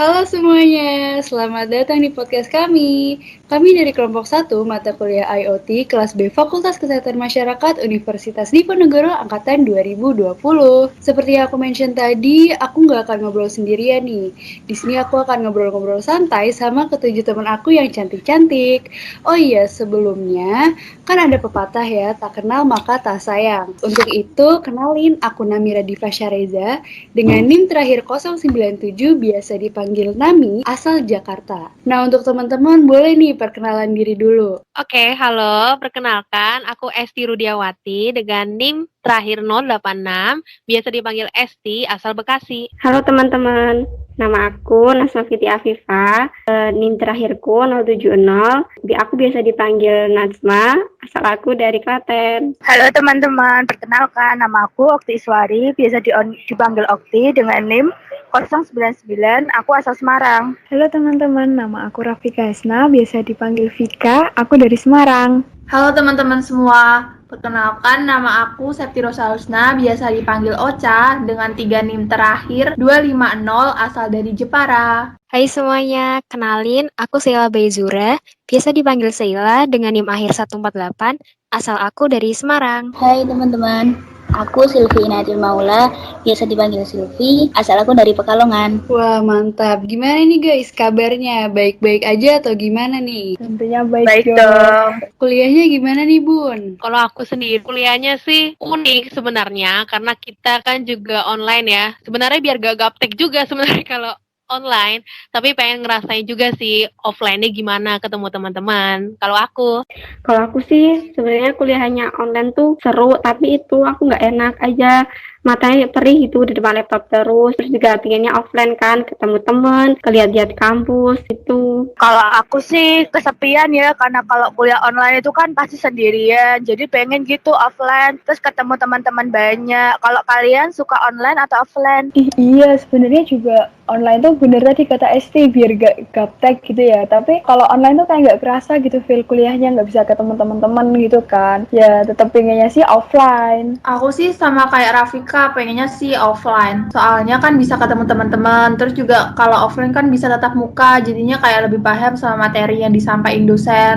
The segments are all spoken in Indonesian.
Halo semuanya, selamat datang di podcast kami. Kami dari kelompok 1 mata kuliah IoT kelas B Fakultas Kesehatan Masyarakat Universitas Diponegoro Angkatan 2020. Seperti yang aku mention tadi, aku nggak akan ngobrol sendirian nih. Di sini aku akan ngobrol-ngobrol santai sama ketujuh teman aku yang cantik-cantik. Oh iya, sebelumnya kan ada pepatah ya, tak kenal maka tak sayang. Untuk itu, kenalin aku Namira Diva Syareza dengan NIM terakhir 097 biasa dipanggil Nami asal Jakarta. Nah, untuk teman-teman boleh nih perkenalan diri dulu. Oke, halo. Perkenalkan, aku Esti Rudiawati dengan NIM terakhir 086, biasa dipanggil Esti, asal Bekasi. Halo teman-teman, nama aku Nasma Fiti Afifah, NIM terakhirku 070, aku biasa dipanggil Najma, asal aku dari Klaten. Halo teman-teman, perkenalkan nama aku Okti Iswari, biasa dipanggil Okti dengan NIM 099, aku asal Semarang. Halo teman-teman, nama aku Rafika Hasna, biasa dipanggil Vika, aku dari Semarang. Halo teman-teman semua, perkenalkan nama aku Septi Rosa Husna, biasa dipanggil Ocha, dengan 3 NIM terakhir 250 asal dari Jepara. Hai semuanya, kenalin aku Sheila Baizura, biasa dipanggil Sheila dengan NIM akhir 148, asal aku dari Semarang. Hai teman-teman, aku Silvi Inatil Maula, biasa dipanggil Silvi, asal aku dari Pekalongan. Wah, mantap. Gimana nih guys kabarnya? Baik-baik aja atau gimana nih? Tentunya baik, Baik dong. Kuliahnya gimana nih, Bun? Kalau aku sendiri, kuliahnya sih unik sebenarnya, karena kita kan juga online ya. Sebenarnya biar gak gaptek juga sebenarnya kalau online, tapi pengen ngerasain juga sih offline-nya gimana ketemu teman-teman. Kalau Kalau aku sih sebenarnya kuliahnya online tuh seru, tapi itu aku nggak enak aja, matanya perih gitu di depan laptop terus juga pinginnya offline kan, ketemu teman, lihat-lihat kampus itu. Kalau aku sih kesepian ya, karena kalau kuliah online itu kan pasti sendirian, jadi pengen gitu offline, terus ketemu teman-teman banyak. Kalau kalian suka online atau offline? Iya, sebenarnya juga online tuh bener tadi kata Esti, biar gak gaptek gitu ya. Tapi kalau online tuh kayak gak kerasa gitu feel kuliahnya, gak bisa ketemu teman-teman gitu kan. Ya tetap pengennya sih offline. Aku sih sama kayak Rafika, pengennya sih offline. Soalnya kan bisa ketemu teman-teman, terus juga kalau offline kan bisa tatap muka, jadinya kayak lebih paham sama materi yang disampaikan dosen.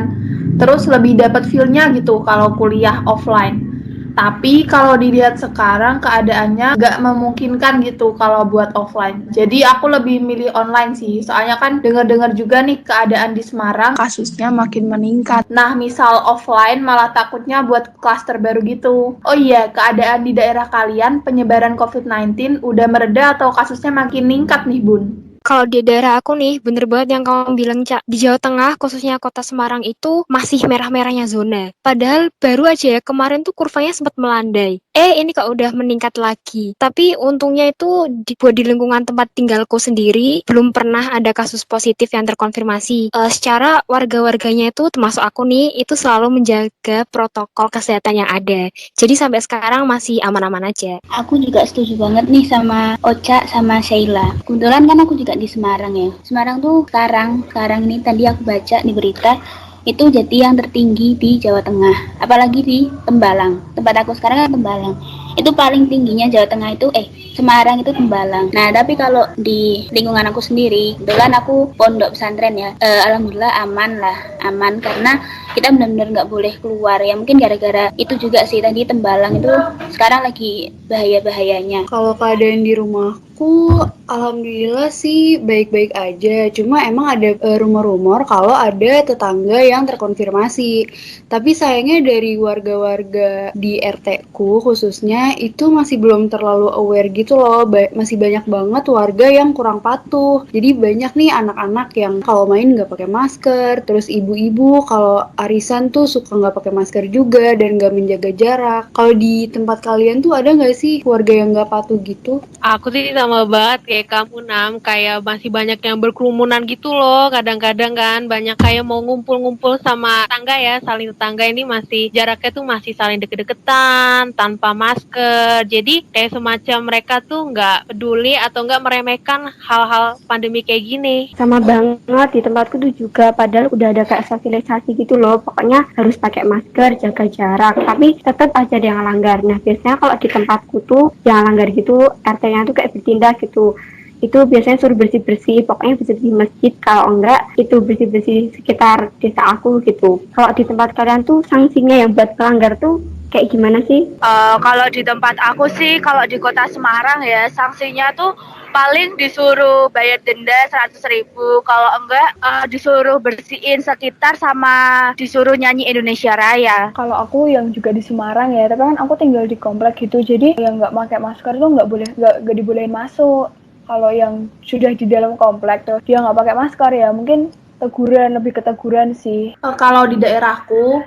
Terus lebih dapat feel-nya gitu kalau kuliah offline. Tapi kalau dilihat sekarang keadaannya nggak memungkinkan gitu kalau buat offline. Jadi aku lebih milih online sih. Soalnya kan dengar-dengar juga nih keadaan di Semarang kasusnya makin meningkat. Nah, misal offline malah takutnya buat klaster baru gitu. Oh iya, keadaan di daerah kalian penyebaran COVID-19 udah mereda atau kasusnya makin meningkat nih, Bun? Kalau di daerah aku nih, bener banget yang kamu bilang, Cak. Di Jawa Tengah, khususnya kota Semarang itu masih merah-merahnya zona. Padahal baru aja ya, kemarin tuh kurvanya sempat melandai. Ini kok udah meningkat lagi. Tapi untungnya itu buat di lingkungan tempat tinggalku sendiri, belum pernah ada kasus positif yang terkonfirmasi. Secara warga-warganya itu, termasuk aku nih, itu selalu menjaga protokol kesehatan yang ada. Jadi sampai sekarang masih aman-aman aja. Aku juga setuju banget nih sama Ocha sama Sheila. Kebetulan kan aku juga di Semarang ya. Semarang tuh sekarang ini tadi aku baca di berita itu jadi yang tertinggi di Jawa Tengah. Apalagi di Tembalang. Tempat aku sekarang kan Tembalang. Itu paling tingginya Jawa Tengah itu Semarang itu Tembalang. Nah, tapi kalau di lingkungan aku sendiri, kebetulan aku pondok pesantren ya. Alhamdulillah aman karena kita benar-benar nggak boleh keluar ya. Mungkin gara-gara itu juga sih tadi Tembalang itu sekarang lagi bahaya-bahayanya. Kalau keadaan di rumahku, alhamdulillah sih baik-baik aja. Cuma emang ada rumor-rumor kalau ada tetangga yang terkonfirmasi. Tapi sayangnya dari warga-warga di RT ku khususnya itu masih belum terlalu aware gitu loh. Masih banyak banget warga yang kurang patuh. Jadi banyak nih anak-anak yang kalau main nggak pakai masker. Terus ibu-ibu kalau arisan tuh suka nggak pakai masker juga dan nggak menjaga jarak. Kalau di tempat kalian tuh ada nggak sih warga yang nggak patuh gitu? aku sih sama banget kayak kamu, Nam. Kayak masih banyak yang berkerumunan gitu loh. Kadang-kadang kan banyak kayak mau ngumpul-ngumpul sama tangga ya. Saling tetangga ini masih jaraknya tuh masih saling deket-deketan, tanpa masker. Jadi kayak semacam mereka tuh nggak peduli atau nggak meremehkan hal-hal pandemi kayak gini. Sama banget di tempatku tuh juga, padahal udah ada kayak sosialisasi gitu loh, pokoknya harus pakai masker, jaga jarak, tapi tetap aja ada yang langgar. Nah biasanya kalau di tempatku tuh yang langgar gitu RT-nya tuh kayak bertindak gitu, itu biasanya suruh bersih-bersih, pokoknya bersih-bersih masjid, kalau enggak itu bersih-bersih sekitar desa aku gitu. Kalau di tempat kalian tuh sanksinya yang buat pelanggar tuh kayak gimana sih? Kalau di tempat aku sih, kalau di kota Semarang ya, sanksinya tuh paling disuruh bayar denda 100.000. Kalau enggak, disuruh bersihin sekitar sama disuruh nyanyi Indonesia Raya. Kalau aku yang juga di Semarang ya, tapi kan aku tinggal di komplek gitu, jadi yang nggak pakai masker tuh nggak dibolehin masuk. Kalau yang sudah di dalam komplek tuh dia nggak pakai masker ya, mungkin teguran, lebih ke teguran sih. Kalau di daerahku,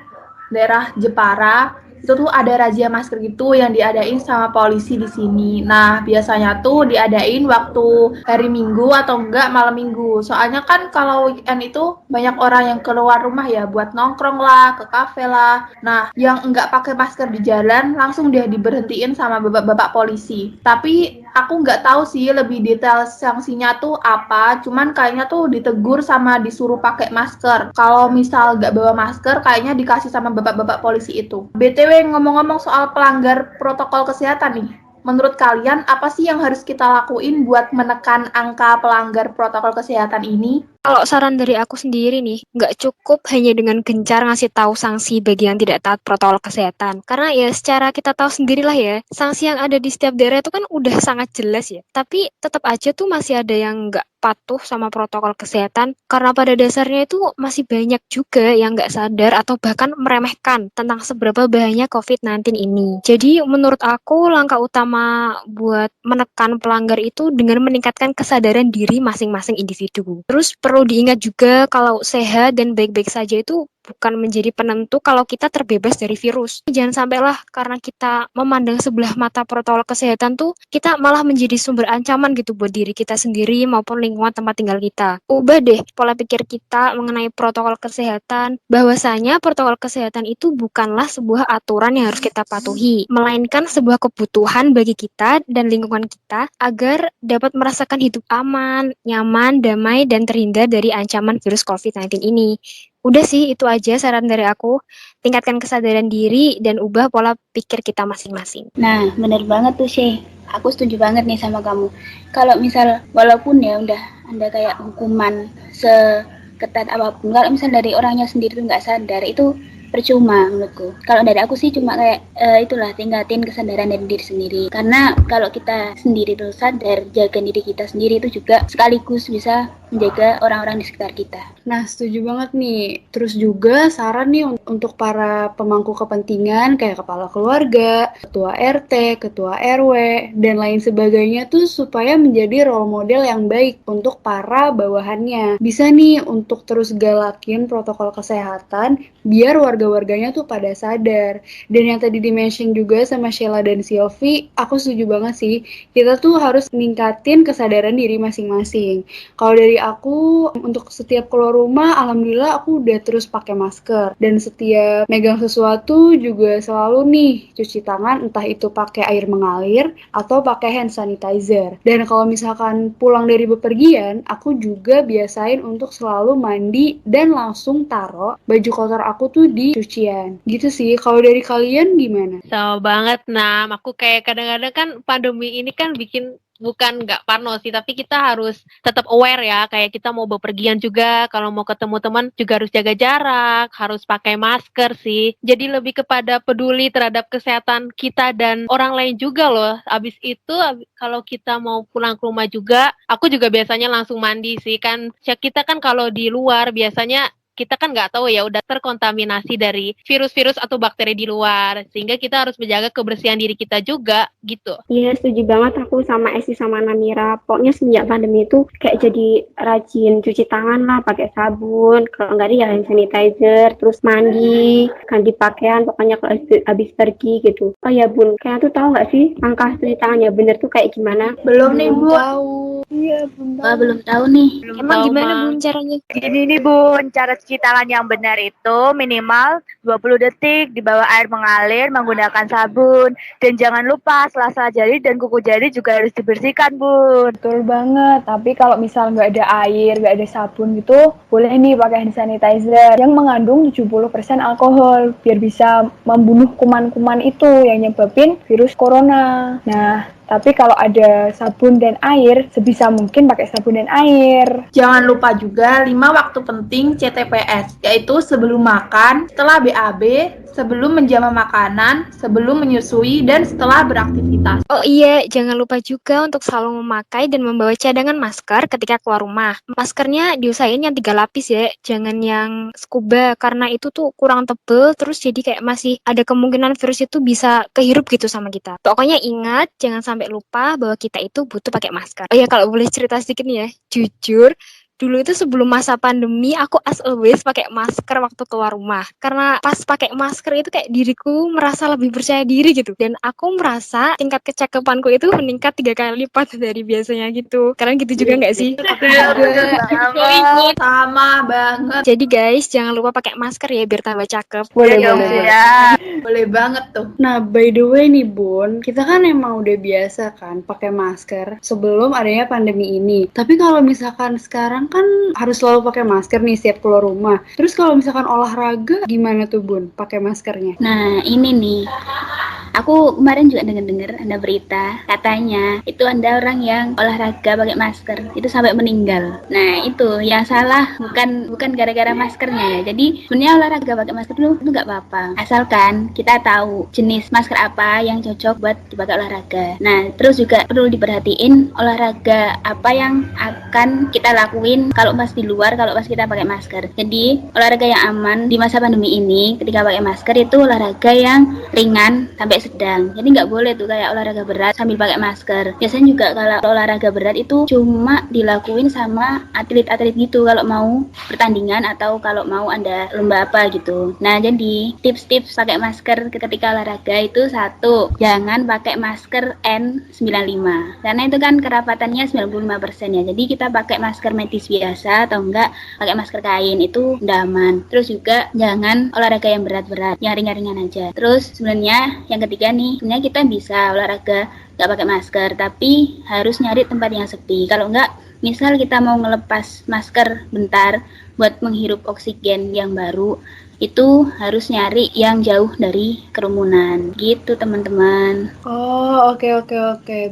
daerah Jepara, itu tuh ada razia masker gitu yang diadain sama polisi di sini. Nah, biasanya tuh diadain waktu hari Minggu atau enggak malam Minggu. Soalnya kan kalau weekend itu banyak orang yang keluar rumah ya buat nongkrong lah, ke kafe lah. Nah, yang enggak pakai masker di jalan langsung dia diberhentiin sama bapak-bapak polisi. Tapi aku nggak tahu sih lebih detail sanksinya tuh apa, cuman kayaknya tuh ditegur sama disuruh pakai masker. Kalau misal nggak bawa masker, kayaknya dikasih sama bapak-bapak polisi itu. BTW ngomong-ngomong soal pelanggar protokol kesehatan nih, menurut kalian apa sih yang harus kita lakuin buat menekan angka pelanggar protokol kesehatan ini? Kalau saran dari aku sendiri nih, nggak cukup hanya dengan gencar ngasih tahu sanksi bagi yang tidak taat protokol kesehatan. Karena ya secara kita tahu sendirilah ya, sanksi yang ada di setiap daerah itu kan udah sangat jelas ya. Tapi tetap aja tuh masih ada yang nggak patuh sama protokol kesehatan karena pada dasarnya itu masih banyak juga yang nggak sadar atau bahkan meremehkan tentang seberapa bahayanya COVID-19 ini. Jadi menurut aku langkah utama buat menekan pelanggar itu dengan meningkatkan kesadaran diri masing-masing individu. Terus perlu diingat juga kalau sehat dan baik-baik saja itu bukan menjadi penentu kalau kita terbebas dari virus. Jangan sampailah karena kita memandang sebelah mata protokol kesehatan tuh, kita malah menjadi sumber ancaman gitu buat diri kita sendiri maupun lingkungan tempat tinggal kita. Ubah deh pola pikir kita mengenai protokol kesehatan, bahwasanya protokol kesehatan itu bukanlah sebuah aturan yang harus kita patuhi, melainkan sebuah kebutuhan bagi kita dan lingkungan kita agar dapat merasakan hidup aman, nyaman, damai, dan terhindar dari ancaman virus COVID-19 ini. Udah sih, itu aja saran dari aku. Tingkatkan kesadaran diri dan ubah pola pikir kita masing-masing. Nah, bener banget tuh, Syekh. Aku setuju banget nih sama kamu. Kalau misal, walaupun ya udah ada kayak hukuman seketat apapun, kalau misal dari orangnya sendiri tuh nggak sadar, itu percuma menurutku. Kalau dari aku sih cuma kayak itulah, tingkatin kesadaran dari diri sendiri. Karena kalau kita sendiri tuh sadar, jaga diri kita sendiri itu juga sekaligus bisa menjaga orang-orang di sekitar kita. Nah, setuju banget nih. Terus juga saran nih untuk para pemangku kepentingan kayak kepala keluarga, ketua RT, ketua RW, dan lain sebagainya tuh supaya menjadi role model yang baik untuk para bawahannya. Bisa nih untuk terus galakin protokol kesehatan biar warga-warganya tuh pada sadar. Dan yang tadi di-mention juga sama Sheila dan Sylvie, aku setuju banget sih. Kita tuh harus ningkatin kesadaran diri masing-masing. Kalau dari aku, untuk setiap keluar rumah, alhamdulillah aku udah terus pakai masker. Dan setiap megang sesuatu juga selalu nih cuci tangan, entah itu pakai air mengalir atau pakai hand sanitizer. Dan kalau misalkan pulang dari bepergian, aku juga biasain untuk selalu mandi dan langsung taruh baju kotor aku tuh di cucian. Gitu sih. Kalau dari kalian gimana? Sama banget, Nam. Aku kayak kadang-kadang kan pandemi ini kan bikin bukan nggak parno sih, tapi kita harus tetap aware ya, kayak kita mau bepergian juga, kalau mau ketemu teman juga harus jaga jarak, harus pakai masker sih. Jadi lebih kepada peduli terhadap kesehatan kita dan orang lain juga loh. Abis itu kalau kita mau pulang ke rumah juga, aku juga biasanya langsung mandi sih kan. Kita kan kalau di luar biasanya kita kan nggak tahu ya udah terkontaminasi dari virus-virus atau bakteri di luar, sehingga kita harus menjaga kebersihan diri kita juga gitu. Iya, setuju banget aku sama Esi sama Namira. Pokoknya semenjak pandemi itu kayak jadi rajin cuci tangan lah, pakai sabun, kalau nggak ada ya hand sanitizer, terus mandi, ganti pakaian, pokoknya kalau habis pergi gitu. Oh ya Bun, kalian tuh tahu nggak sih langkah cuci tangan ya bener tuh kayak gimana? Belum nih, Bu. Tahu. Iya, Bun. Wah, belum tahu nih. Emang gimana Bun caranya? Gini nih Bun, cara cuci tangan yang benar itu minimal 20 detik di bawah air mengalir menggunakan sabun. Dan jangan lupa sela-sela jari dan kuku jari juga harus dibersihkan Bun. Betul banget, tapi kalau misal nggak ada air, nggak ada sabun gitu, boleh nih pakai hand sanitizer yang mengandung 70% alkohol, biar bisa membunuh kuman-kuman itu yang nyebabin virus corona. Nah, Tapi kalau ada sabun dan air, sebisa mungkin pakai sabun dan air. Jangan lupa juga 5 waktu penting CTPS, yaitu sebelum makan, setelah BAB, sebelum menjamu makanan, sebelum menyusui, dan setelah beraktivitas. Oh iya, jangan lupa juga untuk selalu memakai dan membawa cadangan masker ketika keluar rumah. Maskernya diusahain yang 3 lapis ya, jangan yang scuba karena itu tuh kurang tebel terus jadi kayak masih ada kemungkinan virus itu bisa kehirup gitu sama kita. Pokoknya ingat, jangan sampai lupa bahwa kita itu butuh pakai masker. Oh ya, kalau boleh cerita sedikit nih ya, jujur dulu itu sebelum masa pandemi aku as always pakai masker waktu keluar rumah karena pas pakai masker itu kayak diriku merasa lebih percaya diri gitu dan aku merasa tingkat kecakapanku itu meningkat 3 kali lipat dari biasanya gitu. Kalian gitu juga nggak sih? Sama banget. Jadi guys jangan lupa pakai masker ya biar tambah cakep. Boleh. Boleh banget tuh. Nah, by the way nih Bun, kita kan emang udah biasa kan pakai masker sebelum adanya pandemi ini. Tapi kalau misalkan sekarang kan harus selalu pakai masker nih setiap keluar rumah. Terus kalau misalkan olahraga gimana tuh Bun pakai maskernya? Nah, ini nih. Aku kemarin juga dengar ada berita, katanya itu ada orang yang olahraga pakai masker, itu sampai meninggal. Nah, itu yang salah bukan gara-gara maskernya ya. Jadi sebenarnya olahraga pakai masker dulu itu nggak apa-apa, asalkan kita tahu jenis masker apa yang cocok buat dipakai olahraga. Nah, terus juga perlu diperhatiin olahraga apa yang akan kita lakuin kalau pas di luar, kalau pas kita pakai masker. Jadi olahraga yang aman di masa pandemi ini ketika pakai masker itu olahraga yang ringan sampai sedang. Jadi nggak boleh tuh kayak olahraga berat sambil pakai masker. Biasanya juga kalau olahraga berat itu cuma dilakuin sama atlet-atlet gitu kalau mau pertandingan atau kalau mau ada lomba apa gitu. Nah, jadi tips-tips pakai masker ketika olahraga itu satu, jangan pakai masker N95 karena itu kan kerapatannya 95% ya. Jadi kita pakai masker medis biasa atau enggak pakai masker kain itu udah aman. Terus juga jangan olahraga yang berat-berat, yang ringan-ringan aja. Terus sebenarnya yang ketiga nih, sebenarnya kita bisa olahraga nggak pakai masker, tapi harus nyari tempat yang sepi. Kalau nggak, misal kita mau ngelepas masker bentar buat menghirup oksigen yang baru, itu harus nyari yang jauh dari kerumunan gitu teman-teman. Oh, oke.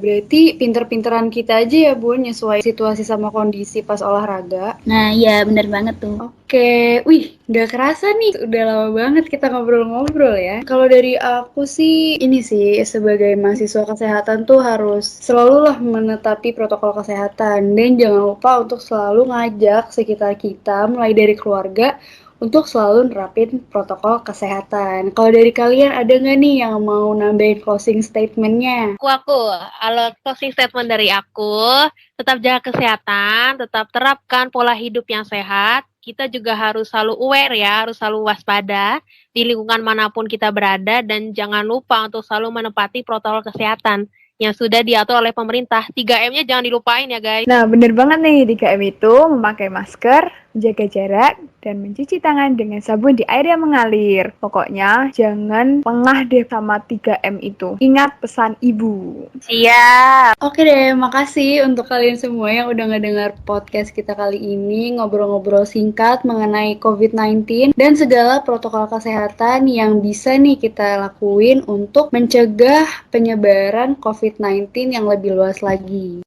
Berarti pinter-pinteran kita aja ya Bun nyesuai situasi sama kondisi pas olahraga. Nah iya bener banget tuh. Oke, wih, nggak kerasa nih, udah lama banget kita ngobrol-ngobrol ya. Kalau dari aku sih, ini sih, sebagai mahasiswa kesehatan tuh harus selalu lah menetapi protokol kesehatan. Dan jangan lupa untuk selalu ngajak sekitar kita, mulai dari keluarga, untuk selalu nerapin protokol kesehatan. Kalau dari kalian ada nggak nih yang mau nambahin closing statement-nya? Kalau closing statement dari aku, tetap jaga kesehatan, tetap terapkan pola hidup yang sehat. Kita juga harus selalu aware ya, harus selalu waspada di lingkungan manapun kita berada dan jangan lupa untuk selalu menepati protokol kesehatan yang sudah diatur oleh pemerintah. 3M-nya jangan dilupain ya guys. Nah, bener banget nih, 3M itu memakai masker, menjaga jarak, dan mencuci tangan dengan sabun di air yang mengalir. Pokoknya jangan lengah deh sama 3M itu. Ingat pesan ibu. Iya. Oke deh, makasih untuk kalian semua yang udah ngedengar podcast kita kali ini, ngobrol-ngobrol singkat mengenai COVID-19 dan segala protokol kesehatan yang bisa nih kita lakuin untuk mencegah penyebaran COVID-19 yang lebih luas lagi.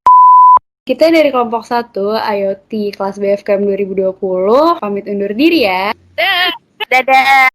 Kita dari kelompok 1 IoT kelas BFKM 2020 pamit undur diri ya. Dadah.